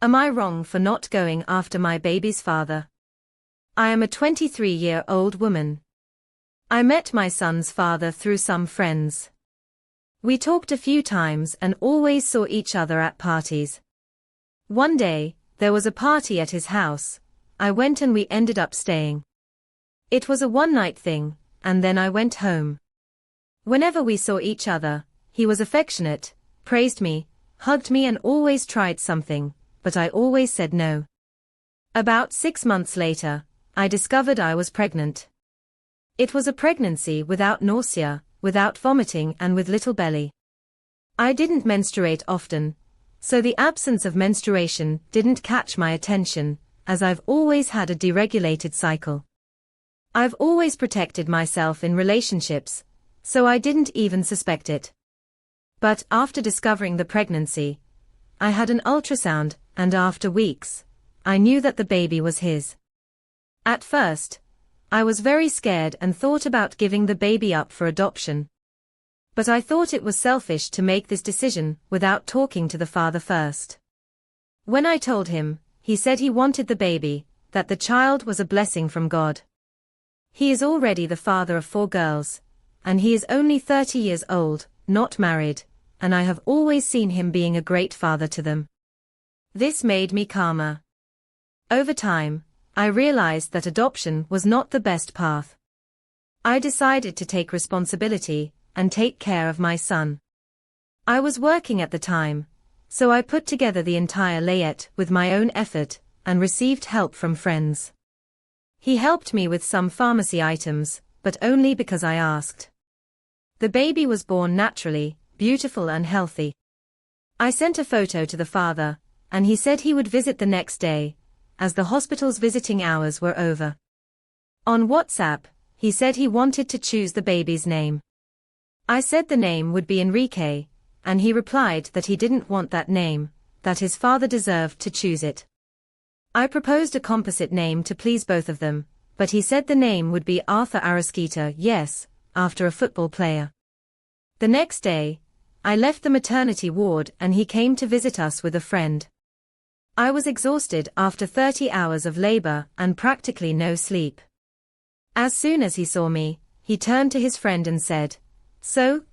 Am I wrong for not going after my baby's father? I am a 23-year-old woman. I met my son's father through some friends. We talked a few times and always saw each other at parties. One day, there was a party at his house. I went and we ended up staying. It was a one-night thing, and then I went home. Whenever we saw each other, he was affectionate, praised me, hugged me and always tried something, but I always said no. About 6 months later, I discovered I was pregnant. It was a pregnancy without nausea, without vomiting and with little belly. I didn't menstruate often, so the absence of menstruation didn't catch my attention, as I've always had a deregulated cycle. I've always protected myself in relationships, so I didn't even suspect it. But after discovering the pregnancy, I had an ultrasound, and after weeks, I knew that the baby was his. At first, I was very scared and thought about giving the baby up for adoption. But I thought it was selfish to make this decision without talking to the father first. When I told him, he said he wanted the baby, that the child was a blessing from God. He is already the father of 4 girls, and he is only 30 years old, not married, and I have always seen him being a great father to them. This made me calmer. Over time, I realized that adoption was not the best path. I decided to take responsibility and take care of my son. I was working at the time, so I put together the entire layout with my own effort and received help from friends. He helped me with some pharmacy items, but only because I asked. The baby was born naturally, beautiful and healthy. I sent a photo to the father, and he said he would visit the next day, as the hospital's visiting hours were over. On WhatsApp, he said he wanted to choose the baby's name. I said the name would be Enrique, and he replied that he didn't want that name, that his father deserved to choose it. I proposed a composite name to please both of them, but he said the name would be Arthur Arrasquita, yes, after a football player. The next day, I left the maternity ward and he came to visit us with a friend. I was exhausted after 30 hours of labor and practically no sleep. As soon as he saw me, he turned to his friend and said, So,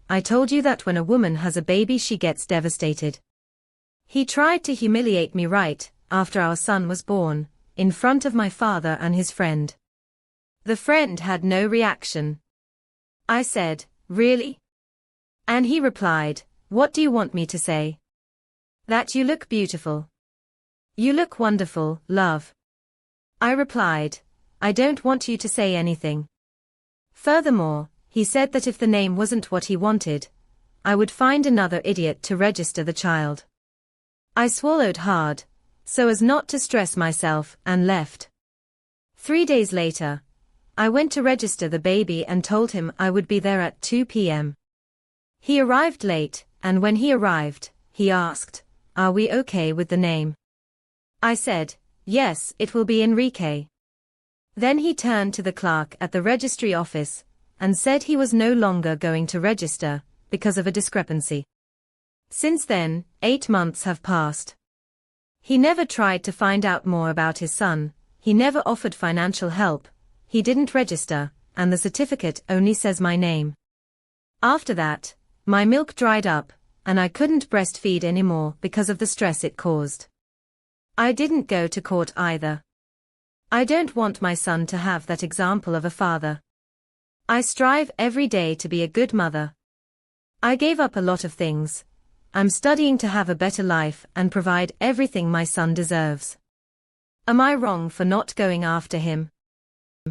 I told you that when a woman has a baby she gets devastated. He tried to humiliate me right after our son was born, in front of my father and his friend. The friend had no reaction. I said, Really? And he replied, What do you want me to say? That you look beautiful. You look wonderful, love. I replied, I don't want you to say anything. Furthermore, he said that if the name wasn't what he wanted, I would find another idiot to register the child. I swallowed hard, so as not to stress myself, and left. 3 days later, I went to register the baby and told him I would be there at 2 p.m. He arrived late, and when he arrived, he asked, Are we okay with the name? I said, Yes, it will be Enrique. Then he turned to the clerk at the registry office and said he was no longer going to register because of a discrepancy. Since then, 8 months have passed. He never tried to find out more about his son, he never offered financial help, he didn't register, and the certificate only says my name. After that, my milk dried up, and I couldn't breastfeed anymore because of the stress it caused. I didn't go to court either. I don't want my son to have that example of a father. I strive every day to be a good mother. I gave up a lot of things. I'm studying to have a better life and provide everything my son deserves. Am I wrong for not going after him?